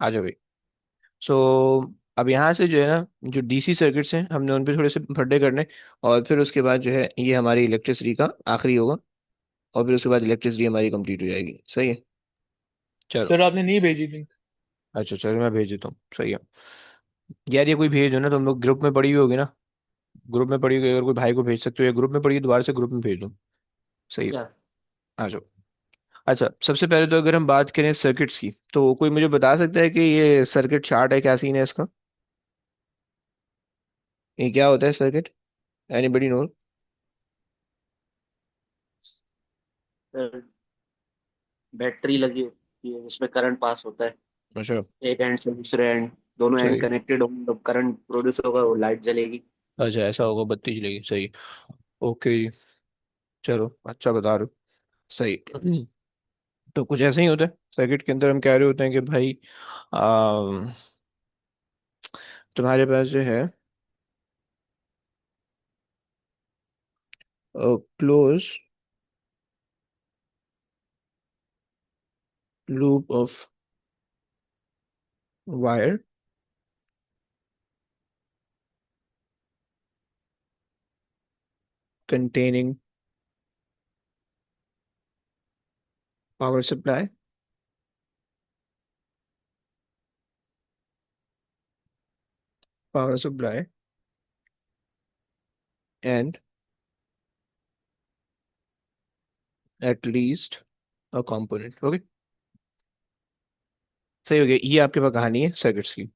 आ जाओ भाई। सो अब यहाँ से जो है ना, जो डीसी सर्किट्स हैं हमने उन पे थोड़े से फड्डे करने, और फिर उसके बाद जो है ये हमारी इलेक्ट्रिसिटी का आखिरी होगा, और फिर उसके बाद इलेक्ट्रिसिटी हमारी कंप्लीट हो जाएगी। सही है। चलो। सर आपने नहीं भेजी लिंक। अच्छा चलो, मैं भेज देता हूँ। सही है। यार ये कोई भेज दो ना, तुम लोग ग्रुप में पड़ी हुई होगी ना। ग्रुप में पड़ी हुई, अगर कोई भाई को भेज सकते हो या ग्रुप में पड़ी हुई, दोबारा से ग्रुप में भेज दो। सही है। क्या? आ जाओ। अच्छा, सबसे पहले तो अगर हम बात करें सर्किट्स की, तो कोई मुझे बता सकता है कि ये सर्किट चार्ट है, क्या सीन है इसका? ये क्या होता है circuit? Anybody know? Sir battery लगी होती है उसमें करंट पास होता है अच्छा। एक एंड से दूसरे एंड। दोनों एंड सही। कनेक्टेड होंगे तो करंट प्रोड्यूस होगा, वो लाइट जलेगी। अच्छा ऐसा होगा, बत्ती जलेगी। सही। ओके जी। चलो, अच्छा बता रहे हो। सही। तो कुछ ऐसा ही होता है सर्किट के अंदर, हम कह रहे होते हैं कि भाई आ, तुम्हारे पास जो है close loop of wire containing power supply, power supply and at least a component। Okay. सही हो गया, ये आपके पास कहानी है सर्किट्स की।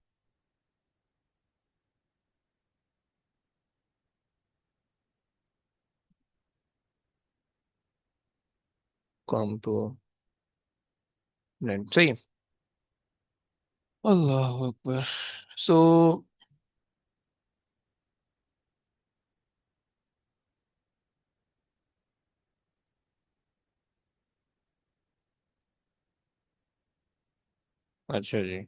component। सही है। अल्लाह अकबर। सो अच्छा जी।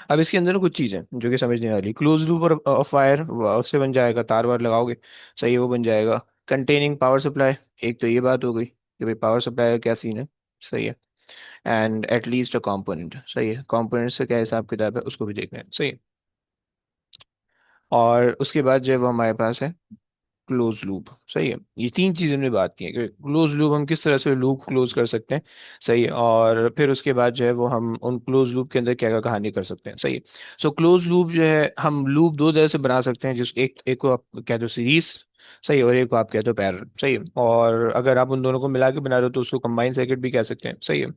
अब इसके अंदर ना कुछ चीज़ है जो कि समझने वाली, क्लोज लूप और ऑफ वायर उससे बन जाएगा, तार वार लगाओगे। सही है, वो बन जाएगा। कंटेनिंग पावर सप्लाई, एक तो ये बात हो गई कि भाई पावर सप्लाई का क्या सीन है। सही है। एंड एटलीस्ट अ कंपोनेंट, सही है, कंपोनेंट से क्या हिसाब किताब है उसको भी देखना है। सही है। और उसके बाद जो है वो हमारे पास है क्लोज लूप। सही है। ये तीन चीजें हमने बात की है कि क्लोज लूप हम किस तरह से लूप क्लोज कर सकते हैं। सही है। और फिर उसके बाद जो है वो हम उन क्लोज लूप के अंदर क्या क्या कहानी कर सकते हैं। सही है। सो क्लोज लूप जो है, हम लूप दो तरह से बना सकते हैं, जिस एक एक को आप कहते हो सीरीज। सही है। और एक को आप कहते हो पैरेलल। सही है। और अगर आप उन दोनों को मिला के बना रहे हो तो उसको कंबाइन सर्किट भी कह सकते हैं। सही है।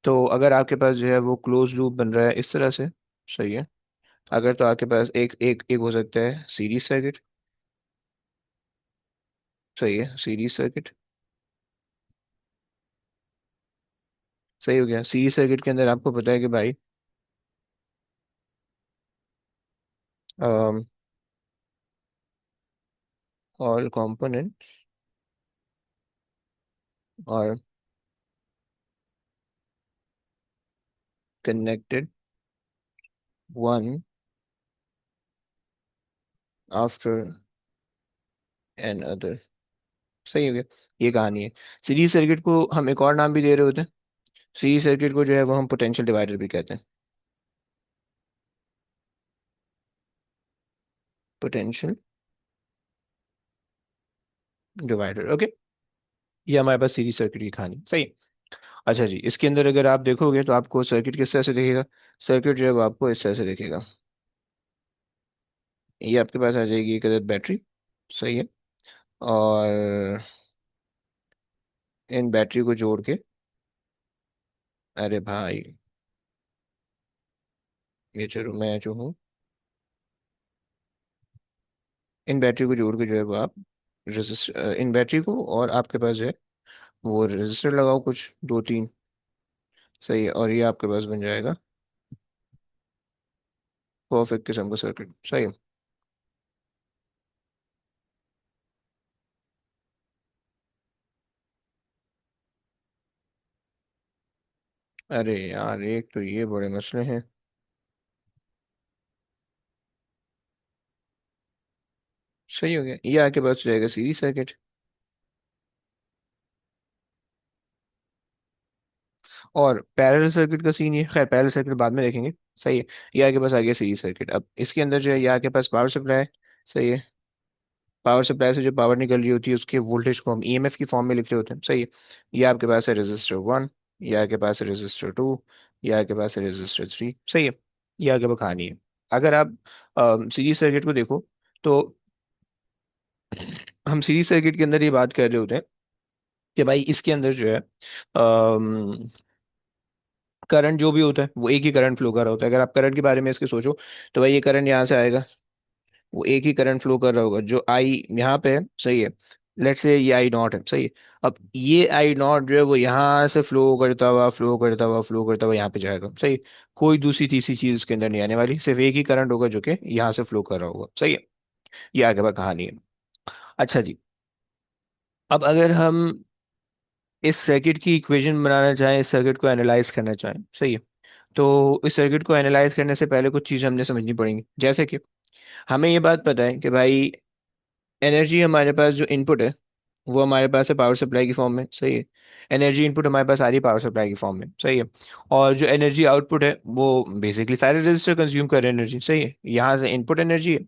तो अगर आपके पास जो है वो क्लोज लूप बन रहा है इस तरह से। सही है। अगर तो आपके पास एक एक एक हो सकता है सीरीज सर्किट। सही है, सीरीज सर्किट। सही हो गया। सीरीज सर्किट के अंदर आपको पता है कि भाई all component are connected one after another. सही हो गया। ये कहानी है। सीरीज सर्किट को हम एक और नाम भी दे रहे होते हैं। सीरीज सर्किट को जो है वो हम पोटेंशियल डिवाइडर भी कहते हैं। Potential divider. ओके। ये हमारे पास सीरीज सर्किट की कहानी। सही है। अच्छा जी, इसके अंदर अगर आप देखोगे तो आपको सर्किट किस तरह से दिखेगा। सर्किट जो है वो आपको इस तरह से दिखेगा। ये आपके पास आ जाएगी एक अदर बैटरी। सही है। और इन बैटरी को जोड़ के, अरे भाई ये चलो मैं जो हूँ, इन बैटरी को जोड़ के जो है वो आप रजिस्टर, इन बैटरी को, और आपके पास जो है वो रजिस्टर लगाओ कुछ दो तीन। सही है। और ये आपके पास बन जाएगा परफेक्ट किस्म का सर्किट। सही है। अरे यार, एक तो ये बड़े मसले हैं। सही हो गया, ये आपके पास हो जाएगा सीरीज सर्किट। और पैरेलल सर्किट का सीन ये, खैर पैरेलल सर्किट बाद में देखेंगे। सही है। ये आपके पास आ गया सीरीज सर्किट। अब इसके अंदर जो है ये आपके पास पावर सप्लाई है। सही है। पावर सप्लाई से जो पावर निकल रही होती है उसके वोल्टेज को हम ईएमएफ की फॉर्म में लिख रहे होते हैं। सही है। ये आपके पास है रेजिस्टर 1, ये आपके पास है रेजिस्टर 2, ये आपके पास है रेजिस्टर 3। सही है। ये आगे कहानी है। अगर आप सीरीज सर्किट को देखो तो हम सीरीज सर्किट के अंदर ये बात कर रहे होते हैं कि भाई इसके अंदर जो है करंट जो भी होता है वो एक ही करंट फ्लो कर रहा होता है। अगर आप करंट के बारे में इसके सोचो तो भाई ये करंट यहाँ से आएगा, वो एक ही करंट फ्लो कर रहा होगा जो आई यहाँ पे है। सही है। लेट्स से ये आई नॉट है। सही है। अब ये आई नॉट जो है वो यहाँ से फ्लो करता हुआ फ्लो करता हुआ फ्लो करता हुआ यहाँ पे जाएगा। सही। कोई दूसरी तीसरी चीज इसके अंदर नहीं आने वाली, सिर्फ एक ही करंट होगा जो कि यहाँ से फ्लो कर रहा होगा। सही है। ये आगे बात कहानी है। अच्छा जी। अब अगर हम इस सर्किट की इक्वेशन बनाना चाहें, इस सर्किट को एनालाइज करना चाहें। सही है। तो इस सर्किट को एनालाइज करने से पहले कुछ चीज़ हमने समझनी पड़ेंगी, जैसे कि हमें ये बात पता है कि भाई एनर्जी हमारे पास जो इनपुट है वो हमारे पास है पावर सप्लाई की फॉर्म में। सही है। एनर्जी इनपुट हमारे पास आ रही है पावर सप्लाई की फॉर्म में। सही है। और जो एनर्जी आउटपुट है वो बेसिकली सारे रजिस्टर कंज्यूम कर रहे हैं एनर्जी। सही है। यहाँ से इनपुट एनर्जी है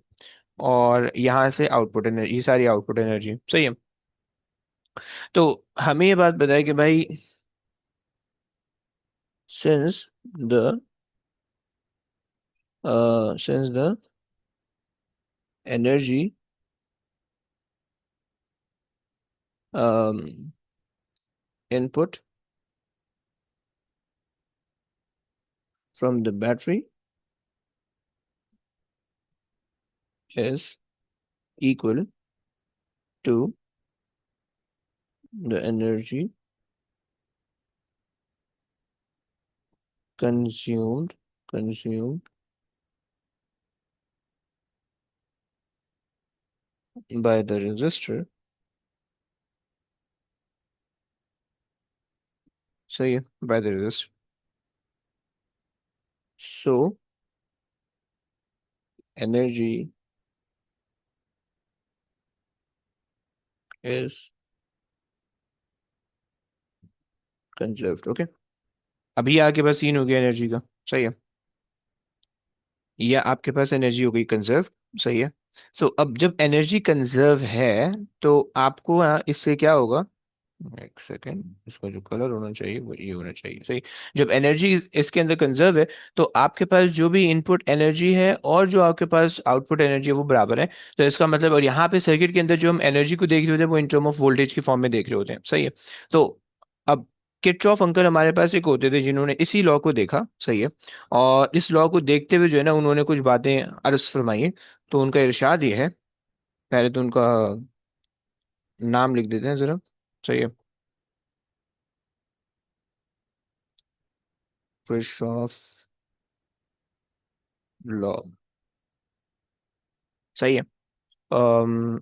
और यहाँ से आउटपुट एनर्जी, ये सारी आउटपुट एनर्जी। सही है। तो हमें ये बात पता है कि भाई since the since the energy um, input from the battery is equal to the energy consumed by the resistor. सही है। by the resistor. So energy is conserved. Okay. अभी आपके पास सीन हो गया एनर्जी का। सही है। ये आपके पास एनर्जी हो गई कंजर्व। सही है। सो अब जब एनर्जी कंजर्व है तो आपको इससे क्या होगा, एक सेकेंड, इसका जो कलर होना चाहिए वो ये होना चाहिए। सही। जब एनर्जी इसके अंदर कंजर्व है तो आपके पास जो भी इनपुट एनर्जी है और जो आपके पास आउटपुट एनर्जी है वो बराबर है। तो इसका मतलब, और यहाँ पे सर्किट के अंदर जो हम एनर्जी को देख रहे होते हैं वो इन टर्म ऑफ वोल्टेज की फॉर्म में देख रहे होते हैं। सही है। तो अब किरचॉफ अंकल हमारे पास एक होते थे जिन्होंने इसी लॉ को देखा। सही है। और इस लॉ को देखते हुए जो है ना उन्होंने कुछ बातें अर्ज फरमाई। तो उनका इरशाद ये है, पहले तो उनका नाम लिख देते हैं जरा। सही है। Kirchhoff law. सही है।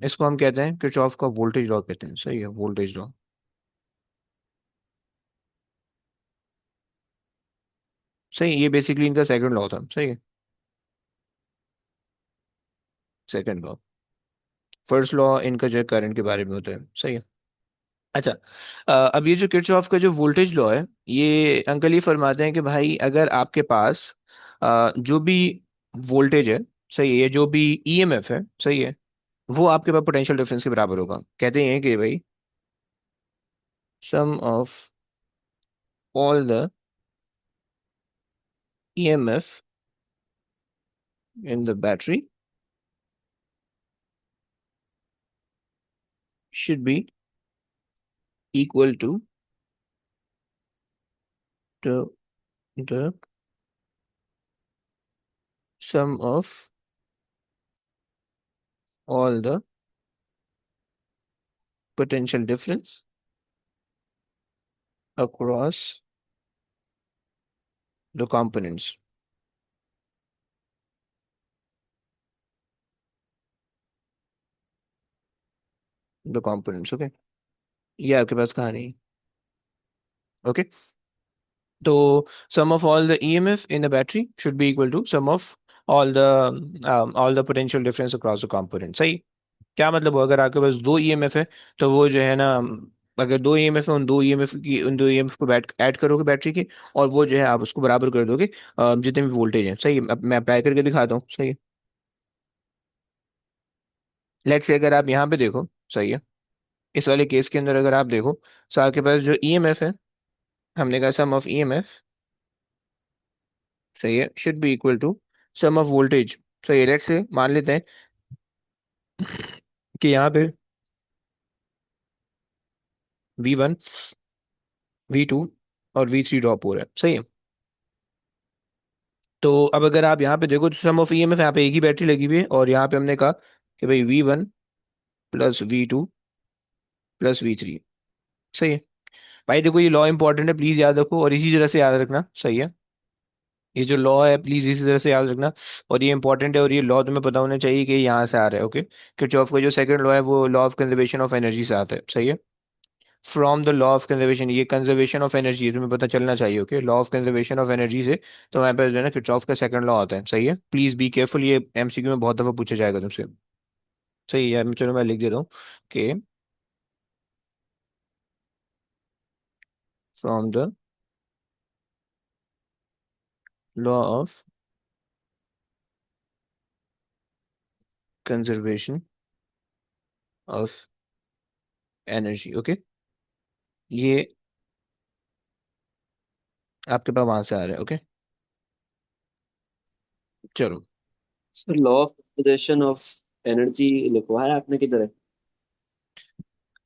इसको हम कहते हैं किरचॉफ का वोल्टेज लॉ कहते हैं। सही है। Voltage law. सही है। ये बेसिकली इनका सेकंड लॉ था। सही है। Second law. फर्स्ट लॉ इनका जो है करंट के बारे में होता है। सही है। अच्छा। अब ये जो किरचॉफ का जो वोल्टेज लॉ है, ये अंकल ये फरमाते हैं कि भाई अगर आपके पास जो भी वोल्टेज है, सही है, ये जो भी ईएमएफ है, सही है, वो आपके पास पोटेंशियल डिफरेंस के बराबर होगा। कहते हैं कि भाई sum of all the EMF in the battery should be equal to the sum of all the potential difference across the components. The components, okay? ये आपके पास कहानी है। ओके। तो sum of all the EMF in the battery should be equal to sum of all the potential difference across the component। सही। क्या मतलब हुआ, अगर आपके पास दो ईएमएफ है तो वो जो है ना अगर दो ईएमएफ है, उन दो ईएमएफ को ऐड करोगे बैटरी के, और वो जो है आप उसको बराबर कर दोगे जितने भी वोल्टेज हैं। सही है, अब मैं अप्लाई करके दिखाता हूँ। सही है, लेट्स से अगर आप यहाँ पे देखो। सही है, इस वाले केस के अंदर अगर आप देखो, तो आपके पास जो ईएमएफ है, हमने कहा सम ऑफ ईएमएफ, सही है, should be equal to sum of voltage. सही है, लेट्स से मान लेते हैं कि यहाँ पे V1, V2 और V3 ड्रॉप हो रहा है। सही है, तो अब अगर आप यहाँ पे देखो तो सम ऑफ ईएमएफ, यहाँ पे एक ही बैटरी लगी हुई है, और यहाँ पे हमने कहा कि भाई V1 plus V2 plus V3। सही है भाई, देखो ये लॉ इंपॉर्टेंट है, प्लीज याद रखो, और इसी तरह से याद रखना। सही है, ये जो लॉ है प्लीज इसी तरह से याद रखना, और ये इंपॉर्टेंट है, और ये लॉ तुम्हें पता होना चाहिए कि यहाँ से आ रहा है। ओके, किरचॉफ का जो सेकंड लॉ है वो law of conservation of energy से आता है। सही है, from the law of conservation, ये कंजर्वेशन ऑफ एनर्जी तुम्हें पता चलना चाहिए। Okay, law of conservation of energy से तो हमारे पास जो है ना किरचॉफ का सेकंड लॉ आता है। सही है, प्लीज बी केयरफुल, ये एमसीक्यू में बहुत दफा पूछा जाएगा तुमसे। सही है, चलो मैं लिख देता हूँ कि from the law of conservation of energy. Okay, ये आपके पास वहां से आ रहा है। ओके, चलो। Sir law of conservation of energy लिखवाया आपने किधर है?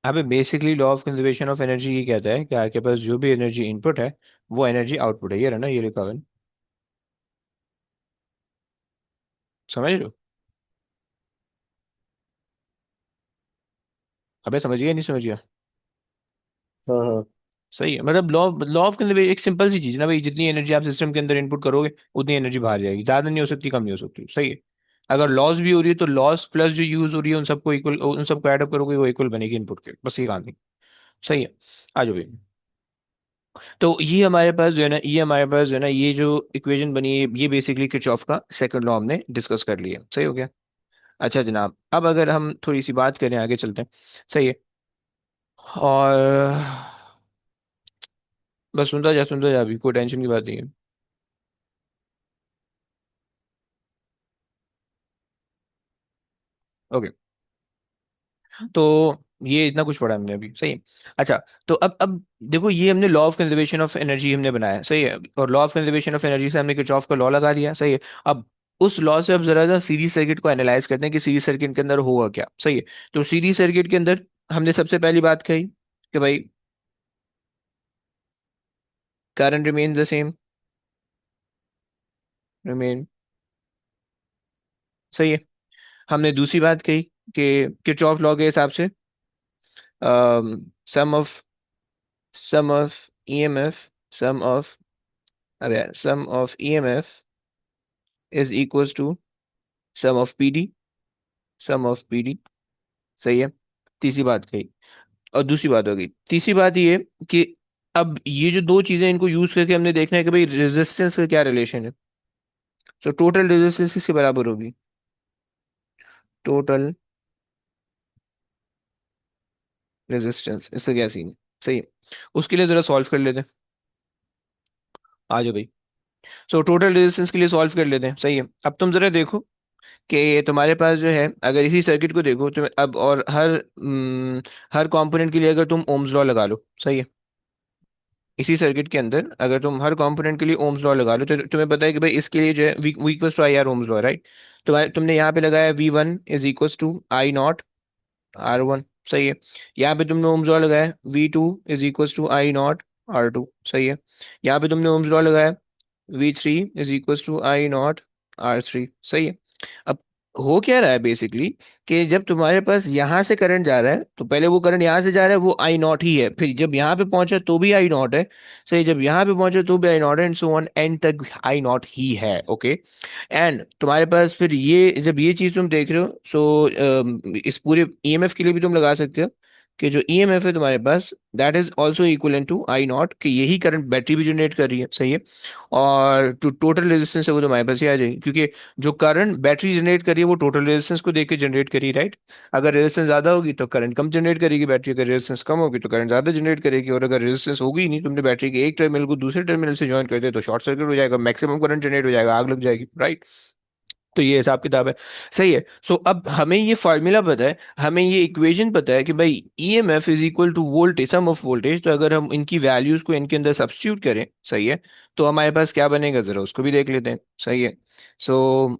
अबे basically law of conservation of energy ये कहता है कि आपके पास जो भी एनर्जी इनपुट है वो एनर्जी आउटपुट है। ये रहा ना, ये लिखा हुआ है। समझ रहे हो? अबे समझ गया नहीं समझ गया? हाँ हाँ। सही है, मतलब लॉ लॉ ऑफ कंजर्वेशन एक सिंपल सी चीज है ना भाई, जितनी एनर्जी आप सिस्टम के अंदर इनपुट करोगे उतनी एनर्जी बाहर जाएगी, ज्यादा नहीं हो सकती, कम नहीं हो सकती। सही है, अगर लॉस भी हो रही है तो लॉस प्लस जो यूज हो रही है उन सबको इक्वल, उन सबको ऐड अप करोगे वो इक्वल बनेगी इनपुट के, बस ये कहानी। सही है, आ जाओ भाई। तो ये हमारे पास जो है ना, ये हमारे पास जो है ना, ये जो इक्वेशन बनी है ये बेसिकली किरचॉफ का सेकंड लॉ हमने डिस्कस कर लिया। सही हो गया? अच्छा जनाब, अब अगर हम थोड़ी सी बात करें, आगे चलते हैं। सही है, और बस सुनता जा, अभी कोई टेंशन की बात नहीं है। ओके, तो ये इतना कुछ पढ़ा हमने अभी। सही है, अच्छा, तो अब देखो, ये हमने law of conservation of energy हमने बनाया। सही है, और law of conservation of energy से हमने किरचॉफ का लॉ लगा दिया। सही है, अब उस लॉ से अब जरा सा सीरीज सर्किट को एनालाइज करते हैं कि सीरीज सर्किट के अंदर होगा क्या। सही है, तो सीरीज सर्किट के अंदर हमने सबसे पहली बात कही कि भाई current remain the same, remain. सही है, हमने दूसरी बात कही कि किरचॉफ लॉ के हिसाब से sum of sum of EMF sum of अरे sum of EMF is equals to sum of PD, sum of PD. सही है, तीसरी बात कही, और दूसरी बात हो गई। तीसरी बात ये कि अब ये जो दो चीजें इनको यूज करके हमने देखना है कि भाई रेजिस्टेंस का क्या रिलेशन है। तो टोटल रेजिस्टेंस किसके बराबर होगी? टोटल रेजिस्टेंस, इसका क्या सीन है? सही है, उसके लिए जरा सॉल्व कर लेते हैं। आ जाओ भाई। सो टोटल रेजिस्टेंस के लिए सॉल्व कर लेते हैं। सही है, अब तुम जरा देखो कि तुम्हारे पास जो है, अगर इसी सर्किट को देखो तुम अब, और हर कंपोनेंट के लिए अगर तुम ओम्स लॉ लगा लो। सही है, इसी सर्किट के अंदर अगर तुम हर कंपोनेंट के लिए ओम्स लॉ लगा लो, तो तुम्हें पता है कि भाई इसके लिए जो है V equals to I R Ohm's law, right? तो तुमने यहाँ पे लगाया V1 is equals to I naught R1। सही है, यहाँ पे तुमने ओम्स लॉ लगाया V2 is equals to I naught R2। सही है, यहाँ पे तुमने ओम्स लॉ लगाया V3 is equals to I naught R3। सही है, अब हो क्या रहा है बेसिकली कि जब तुम्हारे पास यहाँ से करंट जा रहा है तो पहले वो करंट यहाँ से जा रहा है, वो आई नॉट ही है, फिर जब यहाँ पे पहुंचा तो भी आई नॉट है। सही, जब यहाँ पे पहुंचा तो भी आई नॉट है, एंड सो ऑन, एंड तक आई नॉट ही है। ओके, एंड तुम्हारे पास फिर ये जब ये चीज तुम देख रहे हो, सो इस पूरे ईएमएफ के लिए भी तुम लगा सकते हो कि जो ईएमएफ है तुम्हारे पास, that is also equal to I naught, कि यही करंट बैटरी भी जनरेट कर रही है, सही है। और जो टोटल रेजिस्टेंस है वो तुम्हारे पास ही आ जाएगी, क्योंकि जो करंट बैटरी जनरेट कर रही है वो टोटल रेजिस्टेंस को देख के जनरेट करी, राइट। अगर रेजिस्टेंस ज्यादा होगी तो करंट कम जनरेट करेगी बैटरी, अगर रेजिस्टेंस कम होगी तो करंट ज्यादा जनरेट करेगी। और अगर रेजिस्टेंस होगी ही नहीं, तुमने बैटरी के एक टर्मिनल को दूसरे टर्मिनल से ज्वाइन कर दिया, तो शॉर्ट सर्किट हो जाएगा, मैक्सिमम करंट जनरेट हो जाएगा, आग लग जाएगी, राइट। तो ये हिसाब किताब है, सही है। सो अब हमें ये फार्मूला पता है, हमें ये इक्वेशन पता है कि भाई EMF is equal to voltage, sum of voltage. तो अगर हम इनकी वैल्यूज को इनके अंदर सब्स्टिट्यूट करें, सही है, तो हमारे पास क्या बनेगा, जरा उसको भी देख लेते हैं, सही है। सो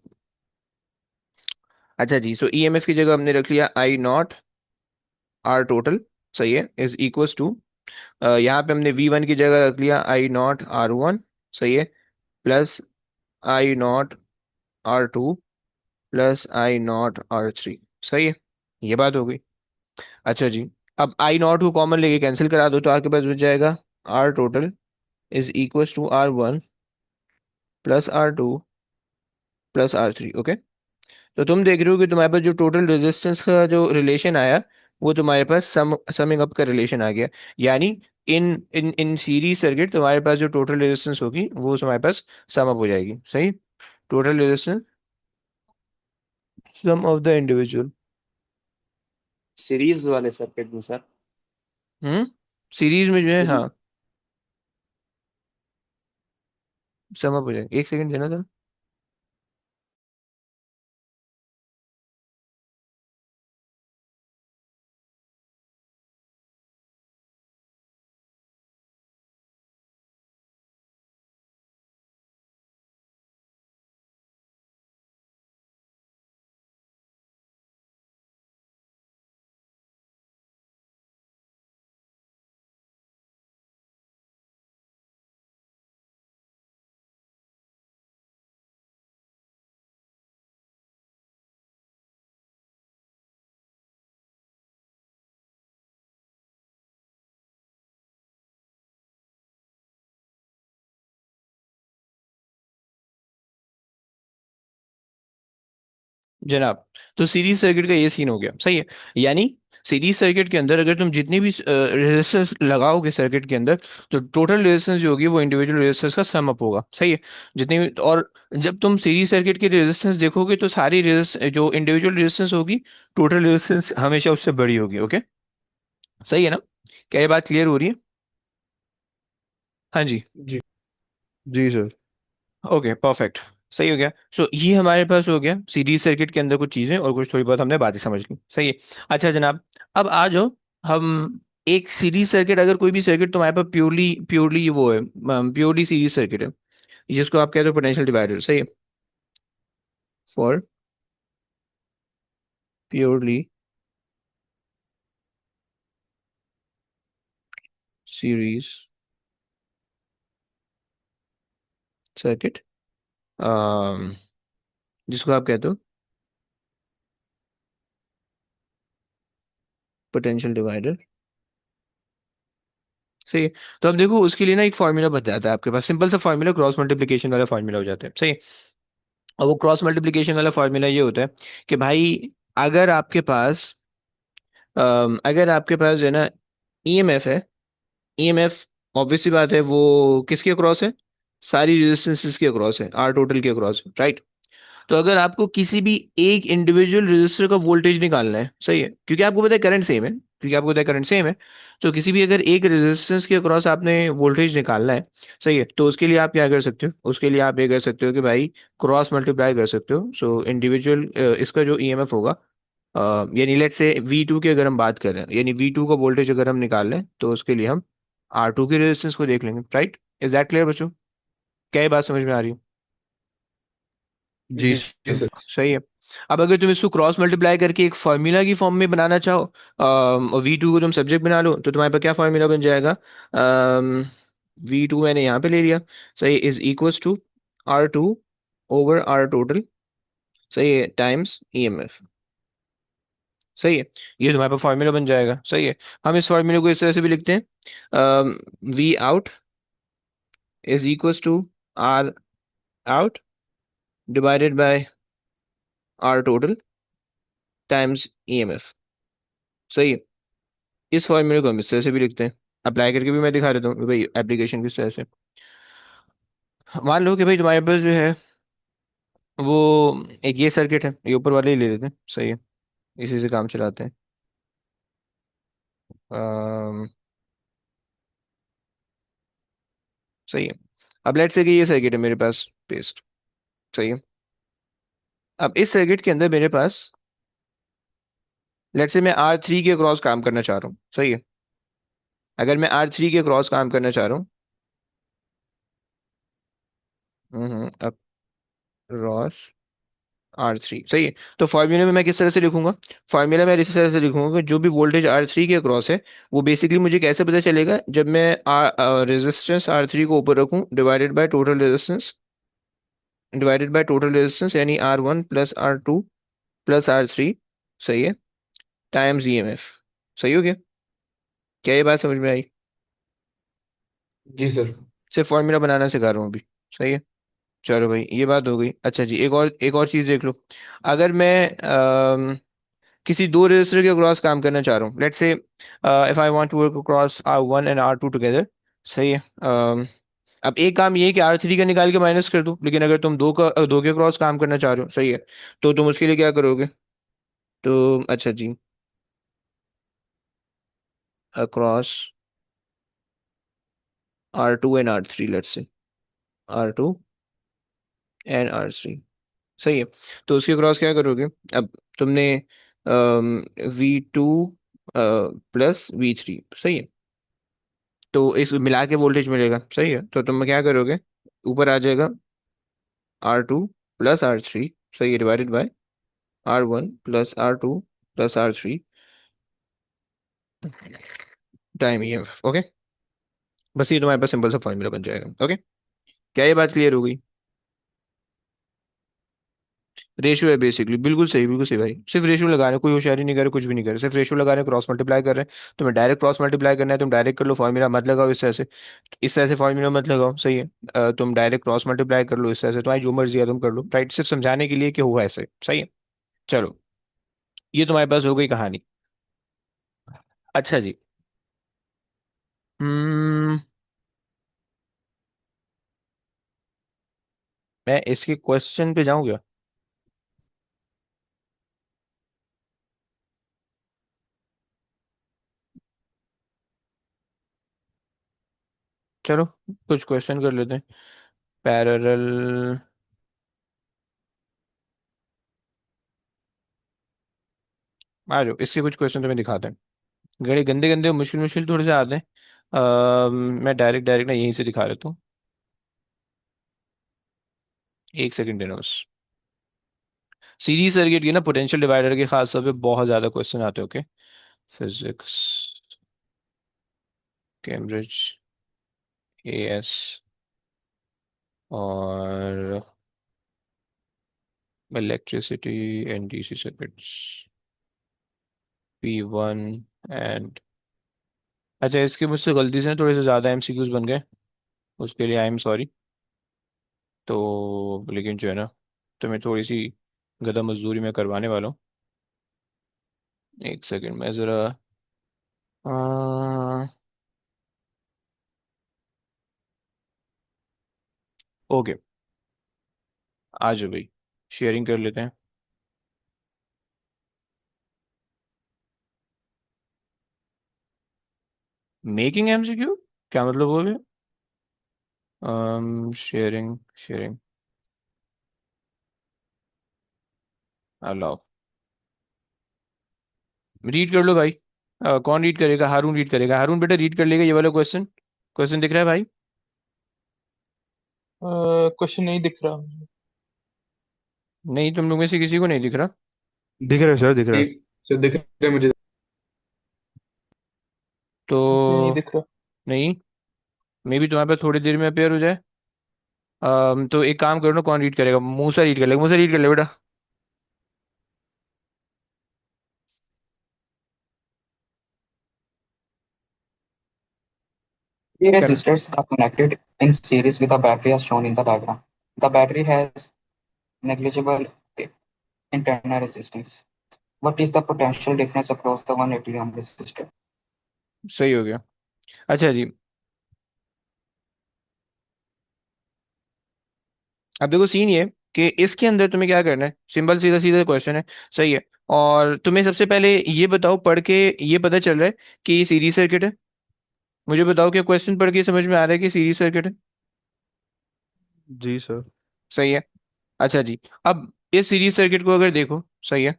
अच्छा जी, सो ईएमएफ की जगह हमने रख लिया आई नॉट आर टोटल, सही है, इज इक्वल्स टू, यहाँ पे हमने वी वन की जगह रख लिया आई नॉट आर वन, सही है, plus I naught R two plus I naught R three, सही है। ये बात हो गई। अच्छा जी, अब आई नॉट को कॉमन लेके कैंसिल करा दो, तो आपके पास बच जाएगा R total is equal to R one plus R two plus R three, okay. तो तुम देख रहे हो कि तुम्हारे पास जो टोटल रेजिस्टेंस का जो रिलेशन आया, वो तुम्हारे पास समिंग अप का रिलेशन आ गया। यानी इन इन इन सीरीज सर्किट तुम्हारे पास जो टोटल रेजिस्टेंस होगी वो तुम्हारे पास सम अप हो जाएगी, सही। Total resistance sum of the individual. Series वाले सर्किट में सर। सीरीज में जो है, सीरीज। हाँ, सम अप हो जाएगा। एक सेकंड देना था। जनाब, तो सीरीज सर्किट का ये सीन हो गया, सही है। यानी सीरीज सर्किट के अंदर अगर तुम जितनी भी रेजिस्टेंस लगाओगे सर्किट के अंदर, तो टोटल रेजिस्टेंस जो होगी वो इंडिविजुअल रेजिस्टेंस का सम अप होगा, सही है। जितनी भी, और जब तुम सीरीज सर्किट की रेजिस्टेंस देखोगे तो सारी जो इंडिविजुअल रेजिस्टेंस होगी, टोटल रेजिस्टेंस हमेशा उससे बड़ी होगी, ओके। सही है ना? क्या ये बात क्लियर हो रही है? हाँ जी। जी। जी सर। Okay, perfect. सही हो गया। सो ये हमारे पास हो गया सीरीज सर्किट के अंदर कुछ चीजें, और कुछ थोड़ी बहुत हमने बातें समझ ली, सही है। अच्छा जनाब, अब आ जाओ हम, एक सीरीज सर्किट, अगर कोई भी सर्किट तुम्हारे पास प्योरली प्योरली वो है, प्योरली सीरीज सर्किट है, जिसको आप कहते हो पोटेंशियल डिवाइडर, सही है, फॉर प्योरली सीरीज सर्किट, जिसको आप कहते हो पोटेंशियल डिवाइडर, सही है। तो अब देखो, उसके लिए ना एक फॉर्मूला बन जाता है आपके पास, सिंपल सा फॉर्मूला, क्रॉस मल्टीप्लिकेशन वाला फॉर्मूला हो जाता है, सही है। और वो क्रॉस मल्टीप्लिकेशन वाला फॉर्मूला ये होता है कि भाई, अगर आपके पास अगर आपके पास जो है ना ईएमएफ है, ईएमएफ ऑब्वियसली बात है वो किसके अक्रॉस है, सारी रेजिस्टेंसेस के अक्रॉस है, आर टोटल के अक्रॉस है, राइट। तो अगर आपको किसी भी एक इंडिविजुअल रजिस्टर का वोल्टेज निकालना है, सही है, क्योंकि आपको पता है करंट सेम है, क्योंकि आपको पता है करंट सेम है, तो किसी भी अगर एक रेजिस्टेंस के अक्रॉस आपने वोल्टेज निकालना है, सही है, तो उसके लिए आप क्या कर सकते हो, उसके लिए आप ये कर सकते हो कि भाई क्रॉस मल्टीप्लाई कर सकते हो। सो इंडिविजुअल इसका जो ईएमएफ होगा, यानी लेट से वी टू की अगर हम बात करें, यानी वी टू का वोल्टेज अगर हम निकाल लें, तो उसके लिए हम आर टू की रेजिस्टेंस को देख लेंगे, राइट। इज दैट क्लियर बच्चों? क्या ये बात समझ में आ रही है? जी जी सर। सही है। अब अगर तुम इसको क्रॉस मल्टीप्लाई करके एक फार्मूला की फॉर्म में बनाना चाहो, और वी टू को तुम सब्जेक्ट बना लो, तो तुम्हारे पास क्या फार्मूला बन जाएगा, वी टू मैंने यहाँ पे ले लिया, सही, is equals to R two over R total, सही है, टाइम्स ईएमएफ, सही है। ये तुम्हारे पास फार्मूला बन जाएगा, सही है। हम इस फार्मूले को इस तरह से भी लिखते हैं, V out is equals to R out divided by R total times EMF, सही है। इस फॉर्मूले को हम इस तरह से भी लिखते हैं। अप्लाई करके भी मैं दिखा देता हूँ भाई एप्लीकेशन किस तरह से। मान लो कि भाई तुम्हारे पास जो है वो एक ये सर्किट है, ये ऊपर वाले ही ले लेते हैं, सही है, इसी से काम चलाते हैं। अम, सही है। अब लेट्स से कि ये सर्किट है मेरे पास पेस्ट, सही है। अब इस सर्किट के अंदर मेरे पास लेट्स से मैं R3 के क्रॉस काम करना चाह रहा हूँ, सही है। अगर मैं R3 के क्रॉस काम करना चाह रहा हूँ, अक्रॉस R3, सही है। तो फॉर्मूले में मैं किस तरह से लिखूंगा? फॉर्मूला में इस तरह से लिखूंगा कि जो भी वोल्टेज R3 के अक्रॉस है वो बेसिकली मुझे कैसे पता चलेगा, जब मैं रेजिस्टेंस R3 को ऊपर रखूं डिवाइडेड बाय टोटल रेजिस्टेंस यानी R1 plus R2 plus R3, सही है, टाइम्स EMF। सही हो गया? क्या ये बात समझ में आई? जी सर। सिर्फ फॉर्मूला बनाना सिखा रहा हूँ अभी, सही है। चलो भाई ये बात हो गई। अच्छा जी, एक और चीज़ देख लो। अगर मैं किसी दो रजिस्टर के क्रॉस काम करना चाह रहा हूँ, let's say if I want to work across R1 and R2 together, सही है। अब एक काम ये है कि R3 का निकाल के माइनस कर दो, लेकिन अगर तुम दो के क्रॉस काम करना चाह रहे हो, सही है, तो तुम उसके लिए क्या करोगे? तो अच्छा जी, across R2 and R3, let's say R2 and R3, सही है। तो उसके क्रॉस क्या करोगे? अब तुमने V2 प्लस V3, सही है, तो इस मिला के वोल्टेज मिलेगा, सही है। तो तुम क्या करोगे? ऊपर आ जाएगा R2 प्लस R3, सही है, divided by R1 plus R2 plus R3 time EMF, okay. बस ये तुम्हारे पास सिंपल सा फॉर्मूला बन जाएगा, ओके। क्या ये बात क्लियर हो गई? रेशियो है बेसिकली, बिल्कुल सही भाई। सिर्फ रेशियो लगा रहे हैं, कोई होशियारी नहीं कर रहे, कुछ भी नहीं कर रहे, सिर्फ रेशियो लगा रहे हैं, क्रॉस मल्टीप्लाई कर रहे हैं। तुम्हें डायरेक्ट क्रॉस मल्टीप्लाई करना है, तुम डायरेक्ट कर लो, फॉर्मूला मत लगाओ इस तरह से फॉर्मूला मत लगाओ, सही है। तुम डायरेक्ट क्रॉस मल्टीप्लाई कर लो इस तरह से, तुम्हारी जो मर्जी है तुम कर लो, राइट, सिर्फ समझाने के लिए कि हुआ ऐसे, सही है। चलो, ये तुम्हारे पास हो गई कहानी। अच्छा जी, हम्म मैं इसके क्वेश्चन पे जाऊं क्या? चलो कुछ क्वेश्चन कर लेते हैं। पैरेलल, आ जाओ, इसके कुछ क्वेश्चन तुम्हें दिखाते हैं। गड़े गंदे गंदे मुश्किल मुश्किल थोड़े से आते हैं। मैं डायरेक्ट डायरेक्ट ना यहीं से दिखा देता हूँ। एक सेकंड देना बस। सीरीज सर्किट की ना पोटेंशियल डिवाइडर के खास तौर पे बहुत ज्यादा क्वेश्चन आते हैं, ओके। फिजिक्स, कैम्ब्रिज, AS, और electricity and DC circuits, P1 and, अच्छा इसके मुझसे गलती से ना थोड़े से ज़्यादा MCQs बन गए, उसके लिए आई एम सॉरी। तो लेकिन जो है ना, तो मैं थोड़ी सी गदा मजदूरी में करवाने वाला हूँ। एक सेकंड मैं ज़रा, ओके, आ जाओ भाई, शेयरिंग कर लेते हैं। मेकिंग MCQ, क्या मतलब हो गया? शेयरिंग, शेयरिंग अलाउ, रीड कर लो भाई। कौन रीड करेगा? हारून रीड करेगा, हारून बेटा रीड कर लेगा ये वाला क्वेश्चन। क्वेश्चन दिख रहा है भाई? क्वेश्चन नहीं दिख रहा मुझे। नहीं, तुम लोग में से किसी को नहीं दिख रहा? दिख रहा है सर, दिख रहा है। एक सर दिख रहा है मुझे। मुझे नहीं तो दिख रहा। नहीं, मे भी तुम्हारे पास थोड़ी देर में अपेयर हो जाए। तो एक काम करो ना, कौन रीड करेगा? मुंह से रीड कर लेगा, मुंह से रीड कर ले बेटा। Three कर। resistors are connected in series with a battery as shown in the diagram. The battery has negligible internal resistance. What is the potential difference across the 180 ohm resistor? सही हो गया। अच्छा जी, अब देखो सीन ये कि इसके अंदर तुम्हें क्या करना है, सिंपल सीधा सीधा क्वेश्चन है। सही है। और तुम्हें सबसे पहले ये बताओ, पढ़ के ये पता चल रहा है कि ये सीरीज सर्किट है? मुझे बताओ कि क्वेश्चन पढ़ के समझ में आ रहा है कि सीरीज सर्किट है? जी सर। सही है। अच्छा जी, अब इस सीरीज सर्किट को अगर देखो, सही है,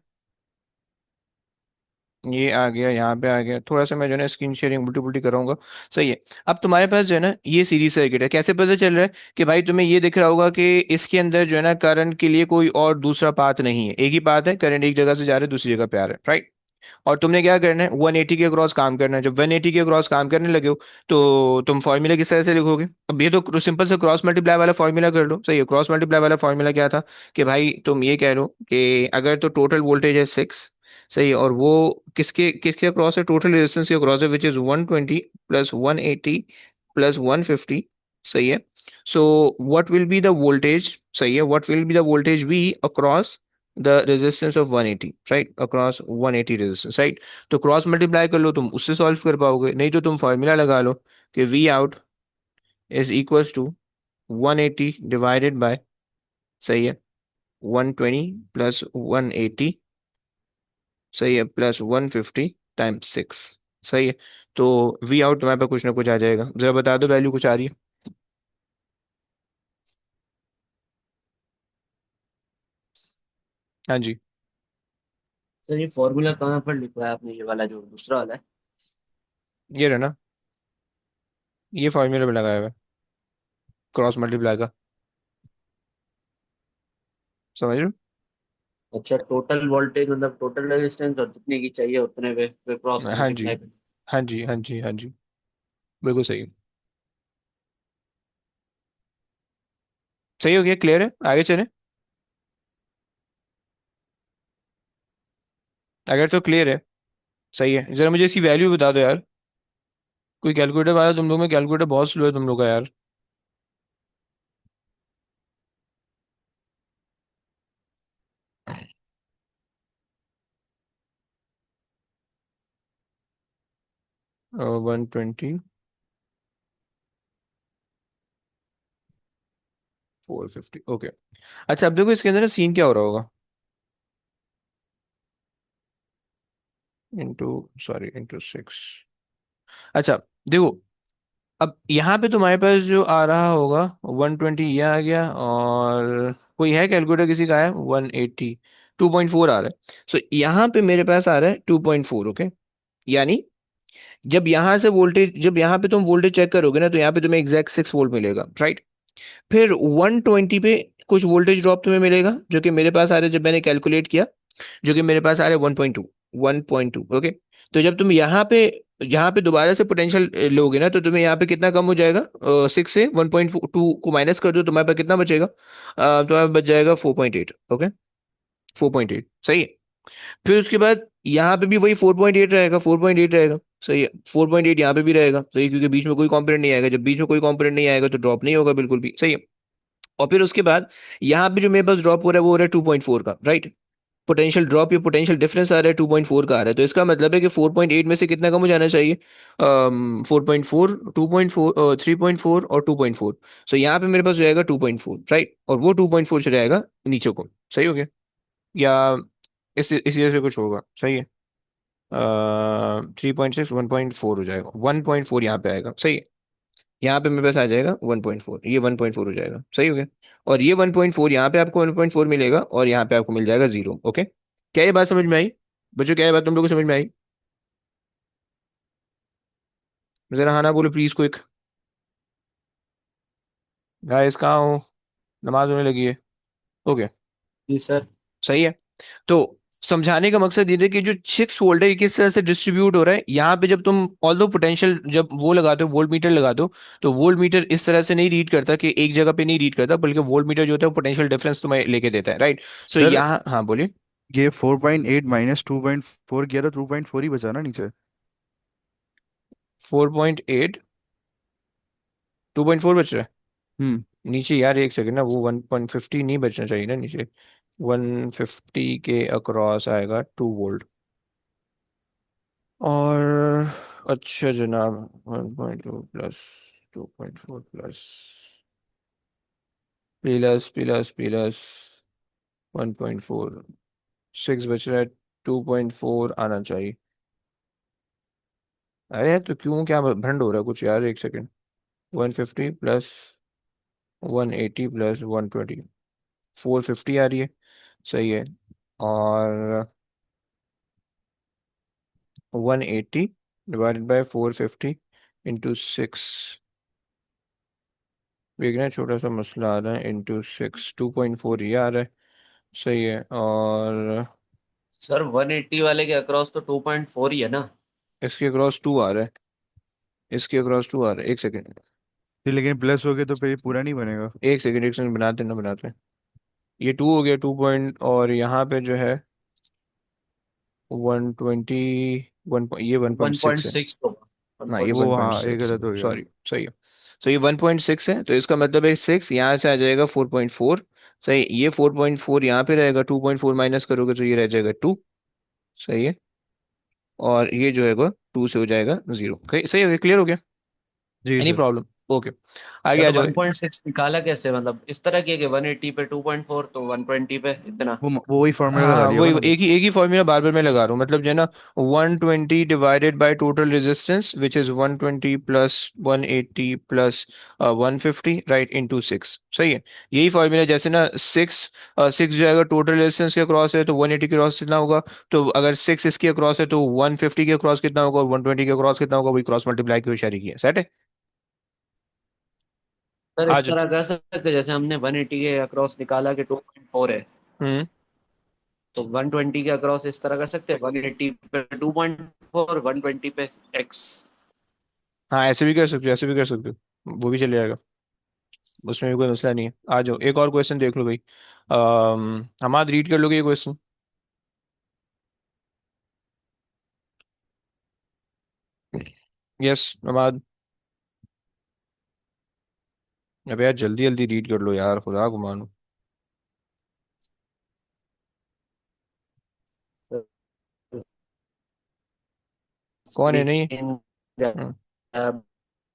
ये आ गया, यहाँ पे आ गया, थोड़ा सा मैं जो है ना स्क्रीन शेयरिंग उल्टी पुल्टी कराऊंगा। सही है। अब तुम्हारे पास जो है ना ये सीरीज सर्किट है, कैसे पता चल रहा है? कि भाई तुम्हें ये दिख रहा होगा कि इसके अंदर जो है ना करंट के लिए कोई और दूसरा पाथ नहीं है, एक ही पाथ है, करंट एक जगह से जा रहा है दूसरी जगह पे आ रहा है, राइट? और तुमने क्या करना है, 180 के क्रॉस काम करना है। जब 180 के क्रॉस काम करने लगे हो तो तुम फॉर्मूला किस तरह से लिखोगे? अब ये तो सिंपल से क्रॉस मल्टीप्लाई वाला फॉर्मूला कर लो। सही है। क्रॉस मल्टीप्लाई वाला फॉर्मूला क्या था? कि भाई तुम ये कह लो कि अगर तो टोटल वोल्टेज है 6, सही है, और वो किसके किसके क्रॉस है, टोटल रेजिस्टेंस के क्रॉस है, विच इज 120 प्लस 180 प्लस 150। सही है। So what will be the voltage, सही है, what will be the voltage V across the resistance of 180, right, across 180 resistance, right? तो क्रॉस मल्टीप्लाई कर लो, तुम उससे सॉल्व कर पाओगे, नहीं तो तुम फॉर्मूला लगा लो कि V out is equals to 180 divided by, सही है, 120 प्लस 180, सही है, प्लस 150 टाइम्स 6। सही है। तो वी आउट तुम्हारे पास कुछ ना कुछ आ जाएगा, जरा बता दो वैल्यू कुछ आ रही है? हाँ जी। सर ये फॉर्मूला कहाँ पर लिखा है आपने, ये वाला जो दूसरा वाला है? ये रहा ना, ये फॉर्मूला पे लगाया हुआ है, क्रॉस मल्टीप्लाई का। समझ रहे अच्छा, टोटल वोल्टेज मतलब टोटल रेजिस्टेंस, और जितने की चाहिए उतने पे क्रॉस हो? हाँ जी, मल्टीप्लाई कर। हाँ जी, हाँ जी, हाँ जी, बिल्कुल सही। सही हो गया, क्लियर है, आगे चलें? अगर तो क्लियर है, सही है, जरा मुझे इसकी वैल्यू बता दो यार। कोई कैलकुलेटर वाला तुम लोग में, कैलकुलेटर बहुत स्लो है तुम लोग का यार। 120, 450, ओके। अच्छा, अब देखो इसके अंदर ना सीन क्या हो रहा होगा, इंटू, सॉरी, इंटू 6। अच्छा, देखो, अब यहाँ पे तुम्हारे पास जो आ रहा होगा 120, ये आ गया, और कोई है कैलकुलेटर किसी का है, 180, 2.4 आ रहा है। सो यहाँ पे मेरे पास आ रहा है 2.4, ओके। यानी जब यहाँ से वोल्टेज, जब यहाँ पे तुम वोल्टेज चेक करोगे ना, तो यहाँ पे तुम्हें एग्जैक्ट 6 वोल्ट मिलेगा, राइट? फिर 120 पे कुछ वोल्टेज ड्रॉप तुम्हें मिलेगा, जो कि मेरे पास आ रहा है जब मैंने कैलकुलेट किया, जो कि मेरे पास आ रहा है 1.2, 1.2, ओके। तो जब तुम यहाँ पे दोबारा से पोटेंशियल लोगे ना, तो तुम्हें यहाँ पे कितना कम हो जाएगा, 6 से 1.2 को माइनस कर दो, तुम्हारे पास कितना बचेगा? तुम्हारे पास बच जाएगा 4.8, ओके, 4.8, सही है। फिर उसके बाद यहाँ पे भी वही 4.8 रहेगा, 4.8 रहेगा, सही है, 4.8 यहाँ पे भी रहेगा, सही है, क्योंकि बीच में कोई कंपोनेंट नहीं आएगा, जब बीच में कोई कंपोनेंट नहीं आएगा तो ड्रॉप नहीं होगा बिल्कुल भी, सही है। और फिर उसके बाद यहाँ पे जो मेरे पास ड्रॉप हो रहा है वो हो रहा है 2.4 का, राइट? पोटेंशियल ड्रॉप या पोटेंशियल डिफरेंस आ रहा है 2.4 का आ रहा है, तो इसका मतलब है कि 4.8 में से कितना कम हो जाना चाहिए? 4.4, 2.4, 3.4 और 2.4। सो यहाँ पे मेरे पास हो जाएगा 2.4, राइट, और वो 2.4 से जाएगा नीचे को, सही हो गया? या इसी तरह से कुछ होगा, सही है। 3.6, 1.4 हो जाएगा, 1.4 यहाँ पे आएगा, सही है। यहाँ पे मेरे पास आ जाएगा 1.4, ये 1.4 हो जाएगा, सही हो गया। और ये 1.4 यहाँ पे आपको 1.4 मिलेगा, और यहाँ पे आपको मिल जाएगा 0, ओके। क्या ये बात समझ में आई बच्चों? क्या ये बात तुम लोग को समझ में आई? जरा हाँ ना बोलो प्लीज, क्विक। गाइस कहाँ हो? नमाज होने लगी है। ओके, जी सर। सही है। तो समझाने का मकसद ये है कि जो 6 वोल्ट है ये किस तरह से डिस्ट्रीब्यूट हो रहा है यहाँ पे, जब तुम ऑल दो पोटेंशियल जब वो लगाते हो, वोल्ट मीटर लगाते हो, तो वोल्ट मीटर इस तरह से नहीं रीड करता कि एक जगह पे नहीं रीड करता, बल्कि वोल्ट मीटर जो होता है वो पोटेंशियल डिफरेंस तुम्हें लेके देता है, राइट? सो सर यहाँ, हाँ बोलिए। ये 4.8 माइनस 2.4 किया तो 2.4 ही बचा ना नीचे। 4.8, 2.4 बच रहा है हम्म। नीचे यार, एक सेकंड ना, वो 1.50 नहीं बचना चाहिए ना नीचे, 150 के अक्रॉस आएगा 2 वोल्ट। और अच्छा जनाब, 1.2 plus 2.4 plus plus plus plus 1.4, 6 बच रहा है, 2.4 आना चाहिए। अरे यार, तो क्यों, क्या भंड हो रहा है कुछ यार, एक सेकंड। 150 प्लस 180 प्लस 120, 450 आ रही है। सही है। और 180 डिवाइडेड बाय 450 इंटू 6, देखना छोटा सा मसला आ रहा है, इंटू 6, 2.4 ये आ रहा है। सही है। और सर 180 वाले के अक्रॉस तो 2.4 ही है ना। इसके क्रॉस 2 आ रहा है, इसके क्रॉस 2 आ रहा है, एक सेकंड। फिर लेकिन प्लस हो गया तो फिर ये पूरा नहीं बनेगा। एक सेकंड, एक सेकंड, बनाते हैं ना, बनाते हैं। ये 2 हो गया, 2 पॉइंट, और यहाँ पे जो है 120, ये 1.6 है। 1.6 होगा, हाँ, ये वो हाँ, ये 1.6, गलत हो गया। सॉरी। सही है। सो ये 1.6 है, तो इसका मतलब है 6 यहाँ से आ जाएगा 4.4। सही, ये 4.4 यहाँ पे रहेगा, 2.4 माइनस करोगे तो ये रह जाएगा 2। सही है। और ये जो है वो 2 से हो जाएगा 0। सही है, क्लियर हो गया? जी एनी सर। प्रॉब्लम? ओके, आगे या आ तो जाओ। 1.6 निकाला कैसे, मतलब इस तरह किया कि 180 पे 2.4 तो 120 पे इतना। वो वही फॉर्मूला लगा हाँ, लिया वही होगा ना फिर। एक ही फॉर्मूला बार बार मैं लगा रहा हूँ, मतलब जो है ना, 120 divided by total resistance which is 120 plus 180 plus 150, right, into 6। सही है। यही फॉर्मूला, जैसे ना 6 जो है, अगर टोटल रेजिस्टेंस के अक्रॉस है तो 180 के अक्रॉस कितना होगा, तो अगर 6 इसके अक्रॉस है तो 150 के अक्रॉस कितना होगा, और 120 के अक्रॉस कितना होगा, वही क्रॉस मल्टीप्लाई की इशारे की है। सेट है। सर इस आज। तरह कर सकते हैं, जैसे हमने 180 के अक्रॉस निकाला कि 2.4 है, हम्म। तो 120 के अक्रॉस इस तरह कर सकते हैं, 180 पे 2.4, 120 पे x। हाँ, ऐसे भी कर सकते हो, ऐसे भी कर सकते हो, वो भी चले जाएगा, उसमें भी कोई मसला नहीं है। आ जाओ, एक और क्वेश्चन देख लो भाई। हमाद, रीड कर लोगे ये क्वेश्चन? यस, हमाद। अबे यार, जल्दी जल्दी रीड कर लो यार, खुदा को मानो। कौन है नहीं? स्क्रीन हम्म, grab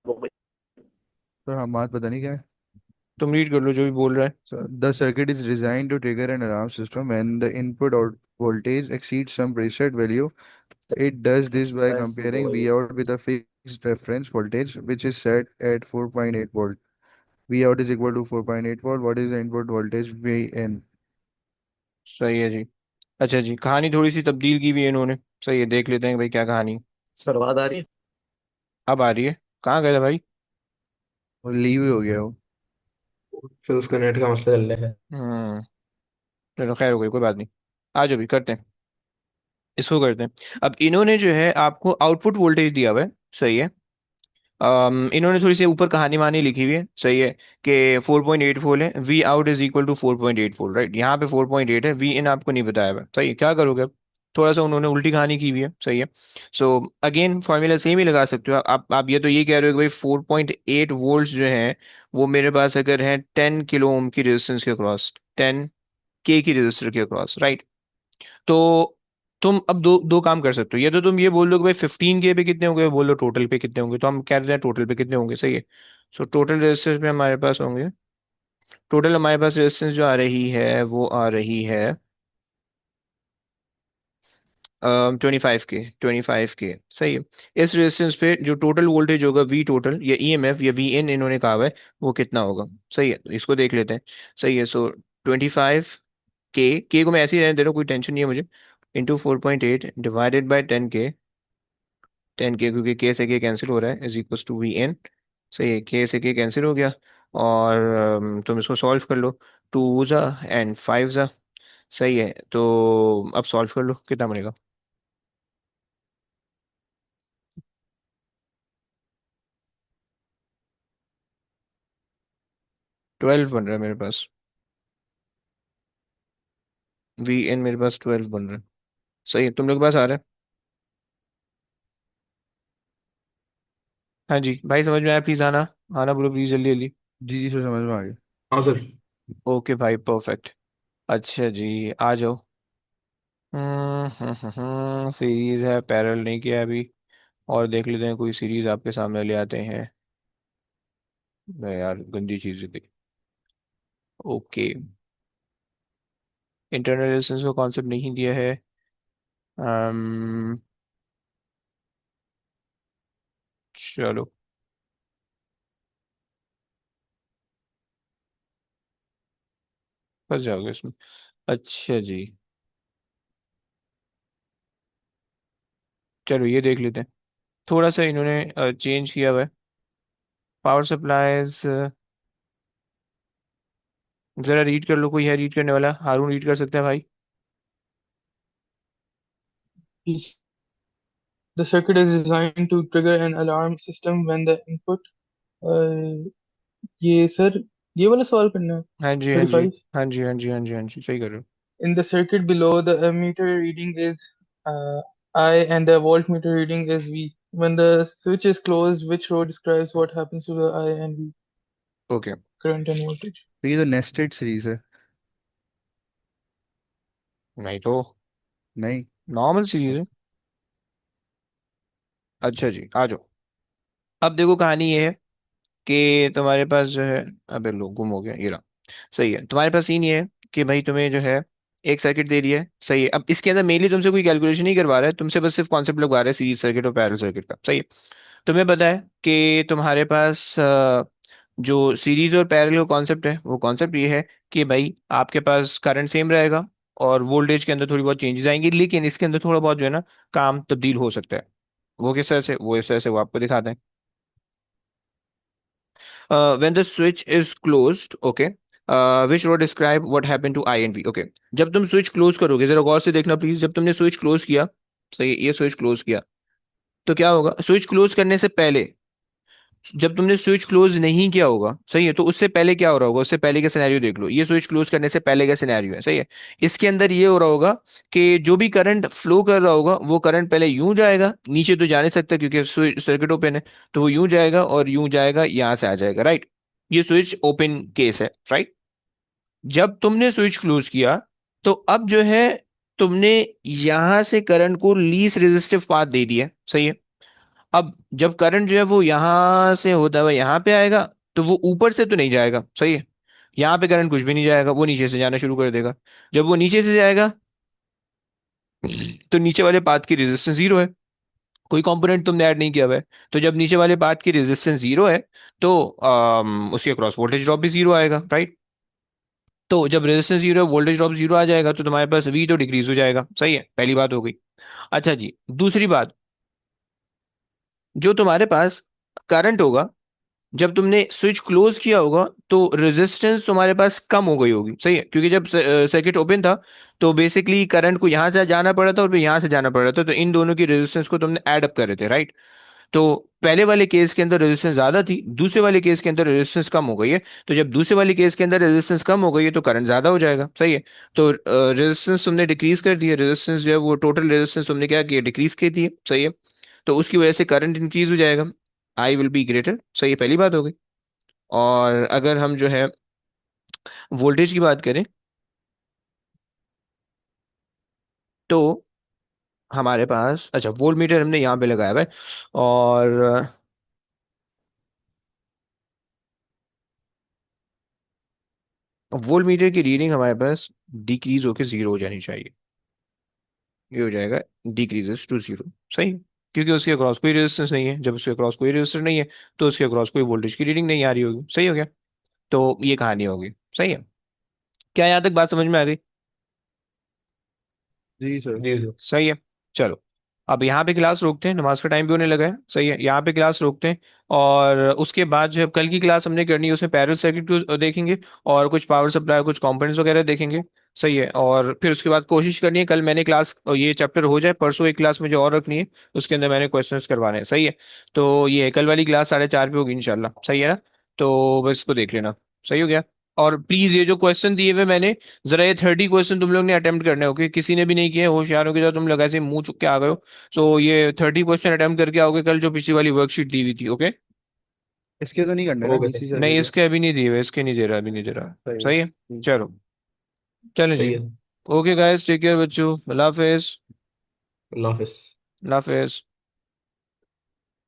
हो गई। सर हम बात पता नहीं क्या है। तुम रीड कर लो जो भी बोल रहा है। So the circuit is designed to trigger an alarm system when the input out voltage exceeds some preset value. It does this by हो comparing गई। Vout with a fixed reference voltage, which is set at 4.8 volt. Vout is equal to 4.8 volt. What is the input voltage Vin? सही है जी। अच्छा जी, कहानी थोड़ी सी तब्दील की हुई है इन्होंने। सही है, देख लेते हैं भाई क्या कहानी है। सर आवाज आ रही है। अब आ रही है। कहाँ गए थे भाई? वो लीव हो गया वो। फिर उसका नेट का मसला चल रहा है। हम्म। चलो, खैर हो गई, कोई बात नहीं। आ जाओ भी, करते हैं, इसको करते हैं। अब इन्होंने जो है आपको आउटपुट वोल्टेज दिया हुआ है। सही है। इन्होंने थोड़ी सी ऊपर कहानी वहानी लिखी हुई है। सही है। कि 4.84 है, V out is equal to 4.84, right, यहाँ पे 4.8 है, वी इन आपको नहीं बताया हुआ है। सही है, क्या करोगे अब? थोड़ा सा उन्होंने उल्टी कहानी की हुई है। सही है। सो अगेन फॉर्मूला सेम ही लगा सकते हो आप ये तो ये कह रहे हो कि भाई 4.8 वोल्ट जो है, वो मेरे पास अगर है 10 किलो ओम की रेजिस्टेंस के अक्रॉस, 10 के की रेजिस्टर के अक्रॉस, राइट। तो तुम अब दो दो काम कर सकते हो, या तो तुम ये बोल दो कि भाई 15 के पे कितने होंगे, बोल दो टोटल पे कितने होंगे, तो हम कह रहे हैं टोटल पे कितने होंगे। सही है। सो टोटल रेजिस्टेंस में हमारे पास होंगे, टोटल हमारे पास रेजिस्टेंस जो आ रही है वो आ रही है 25 के। सही है। इस रेजिस्टेंस पे जो टोटल वोल्टेज होगा, वी टोटल या ईएमएफ या वी इन इन्होंने कहा हुआ है, वो कितना होगा। सही है, तो इसको देख लेते हैं। सही है। सो 25 के को मैं ऐसे ही रहने दे रहा हूँ, कोई टेंशन नहीं है मुझे। इंटू 4.8 डिवाइडेड बाई 10 के, 10 के, क्योंकि के से के कैंसिल हो रहा है, is equal to V N. सही है, के से के कैंसिल हो गया। और तुम इसको सॉल्व कर लो। 2 जा एंड 5 जा। सही है, तो अब सॉल्व कर लो, कितना बनेगा? 12 बन रहा है मेरे पास। वी एन मेरे पास 12 बन रहा है। सही है, तुम लोग के पास आ रहा है? हाँ जी भाई, समझ में आया, प्लीज आना, आना बोलो प्लीज, जल्दी जल्दी। जी जी सर, समझ में आ गया। हाँ सर। ओके भाई, परफेक्ट। अच्छा जी, आ जाओ। सीरीज है, पैरेलल नहीं किया अभी। और देख लेते हैं कोई सीरीज आपके सामने ले आते हैं। नहीं यार, गंदी चीज थी। ओके, इंटरनल रेजिस्टेंस का कॉन्सेप्ट नहीं दिया है। अम्म चलो, फंस जाओगे इसमें। अच्छा जी, चलो ये देख लेते हैं। थोड़ा सा इन्होंने चेंज किया हुआ है। पावर सप्लाईज, जरा रीड कर लो, कोई है रीड करने वाला? हारून रीड कर सकते हैं भाई? The circuit is designed to trigger an alarm system when the input. uh, ये सर, ये वाला सवाल करना है। हाँ जी, हाँ जी, 35. हाँ जी, हाँ जी, हाँ जी, हाँ जी, सही कर रहे हो। In the circuit below, the ammeter reading is uh, I and the voltmeter reading is V. When the switch is closed, which row describes what happens to the I and V okay, current and voltage? तो ये तो nested series है। नहीं तो नहीं। Normal series अच्छा। है। अच्छा जी, आ जाओ। अब देखो, कहानी ये है कि तुम्हारे पास जो है, अबे लो गुम हो गया, ये रहा। सही है, तुम्हारे पास सीन ये है कि भाई तुम्हें जो है एक सर्किट दे दिया है। सही है, अब इसके अंदर मेनली तुमसे कोई कैलकुलेशन नहीं करवा रहा है, तुमसे बस सिर्फ कॉन्सेप्ट लगवा रहा है सीरीज सर्किट और पैरेलल सर्किट का। सही है। तुम्हें पता है कि तुम्हारे पास जो सीरीज और पैरेलल का कॉन्सेप्ट है, वो कॉन्सेप्ट ये है कि भाई आपके पास करंट सेम रहेगा और वोल्टेज के अंदर थोड़ी बहुत चेंजेस आएंगी, लेकिन इसके अंदर थोड़ा बहुत जो है ना, काम तब्दील हो सकता है। वो किस तरह से? वो इस तरह से, वो आपको दिखाते हैं। When the switch is closed, okay, which row describe what happened to I and V? Okay, जब तुम स्विच क्लोज करोगे, जरा गौर से देखना प्लीज, जब तुमने स्विच क्लोज किया, सही है, ये स्विच क्लोज किया, तो क्या होगा? स्विच क्लोज करने से पहले, जब तुमने स्विच क्लोज नहीं किया होगा, सही है, तो उससे पहले क्या हो रहा होगा? उससे पहले का सिनेरियो देख लो। ये स्विच क्लोज करने से पहले का सिनेरियो है, सही है। इसके अंदर ये हो रहा होगा कि जो भी करंट फ्लो कर रहा होगा, वो करंट पहले यूं जाएगा, नीचे तो जा नहीं सकता क्योंकि सर्किट ओपन है, तो वो यूं जाएगा और यूं जाएगा, यहां से आ जाएगा, राइट। ये स्विच ओपन केस है, राइट। जब तुमने स्विच क्लोज किया, तो अब जो है, तुमने यहां से करंट को लीस्ट रेजिस्टिव पाथ दे दिया, सही है। अब जब करंट जो है वो यहां से होता हुआ यहाँ पे आएगा, तो वो ऊपर से तो नहीं जाएगा, सही है। यहाँ पे करंट कुछ भी नहीं जाएगा, वो नीचे से जाना शुरू कर देगा। जब वो नीचे से जाएगा, तो नीचे वाले पाथ की रेजिस्टेंस जीरो है, कोई कंपोनेंट तुमने ऐड नहीं किया हुआ है। तो जब नीचे वाले पाथ की रेजिस्टेंस जीरो है, तो उसके क्रॉस वोल्टेज ड्रॉप भी जीरो आएगा, राइट। तो जब रेजिस्टेंस जीरो है, वोल्टेज ड्रॉप जीरो आ जाएगा, तो तुम्हारे पास वी तो डिक्रीज हो जाएगा, सही है, पहली बात हो गई। अच्छा जी, दूसरी बात, जो तुम्हारे पास करंट होगा, जब तुमने स्विच क्लोज किया होगा, तो रेजिस्टेंस तुम्हारे पास कम हो गई होगी, सही है, क्योंकि जब सर्किट ओपन था, तो बेसिकली करंट को यहां से जाना पड़ा था और फिर यहां से जाना पड़ रहा था, तो इन दोनों की रेजिस्टेंस को तुमने ऐड अप कर रहे थे, राइट। तो पहले वाले केस के अंदर रेजिस्टेंस ज्यादा थी, दूसरे वाले केस के अंदर रेजिस्टेंस कम हो गई है। तो जब दूसरे वाले केस के अंदर रेजिस्टेंस कम हो गई है, तो करंट ज्यादा हो जाएगा, सही है। तो रेजिस्टेंस तुमने डिक्रीज कर दी है, रेजिस्टेंस जो है वो टोटल रेजिस्टेंस तुमने क्या किया? डिक्रीज कर दी है, सही है। तो उसकी वजह से करंट इंक्रीज हो जाएगा, आई विल बी ग्रेटर, सही है, पहली बात हो गई। और अगर हम जो है वोल्टेज की बात करें, तो हमारे पास, अच्छा, वोल्ट मीटर हमने यहाँ पे लगाया हुआ है, और वोल्ट मीटर की रीडिंग हमारे पास डिक्रीज होकर जीरो हो जानी चाहिए। ये हो जाएगा डिक्रीजेस टू जीरो, सही है, क्योंकि उसके अक्रॉस कोई रेजिस्टेंस नहीं है। जब उसके अक्रॉस कोई रेजिस्टेंस नहीं है, तो उसके अक्रॉस कोई वोल्टेज की रीडिंग नहीं आ रही होगी, सही हो गया। तो ये कहानी होगी, सही है। क्या यहाँ तक बात समझ में आ गई? जी सर। जी सर। सही है। चलो, अब यहाँ पे क्लास रोकते हैं, नमाज का टाइम भी होने लगा है, सही है, यहाँ पे क्लास रोकते हैं। और उसके बाद जो है कल की क्लास हमने करनी है, उसमें पैरेलल सर्किट को देखेंगे, और कुछ पावर सप्लाई, कुछ कंपोनेंट्स वगैरह देखेंगे, सही है। और फिर उसके बाद कोशिश करनी है कल मैंने क्लास, ये चैप्टर हो जाए, परसों एक क्लास मुझे और रखनी है, उसके अंदर मैंने क्वेश्चंस करवाने हैं, सही है। तो ये कल वाली क्लास 4:30 पे होगी इंशाल्लाह, सही है ना? तो बस इसको देख लेना, सही हो गया। और प्लीज ये जो क्वेश्चन दिए हुए मैंने, जरा ये 30 क्वेश्चन तुम लोग ने अटेम्प्ट करने हो, कि किसी ने भी नहीं किए, होशियारों की तरह तुम लोग ऐसे मुंह चुक के आ गए हो। सो ये 30 क्वेश्चन अटेम्प्ट करके आओगे कल, जो पिछली वाली वर्कशीट दी हुई थी, ओके? इसके तो नहीं करना ना ओके डीसी सर। नहीं, सर्किट इसके अभी नहीं दिए हुए, इसके नहीं दे रहा, अभी नहीं दे रहा। का? सही सही है। है। चलो, चलो जी। सही है। ओके गाइस, टेक केयर बच्चों, अल्लाह हाफिज। अल्लाह हाफिज। अल्लाह हाफिज।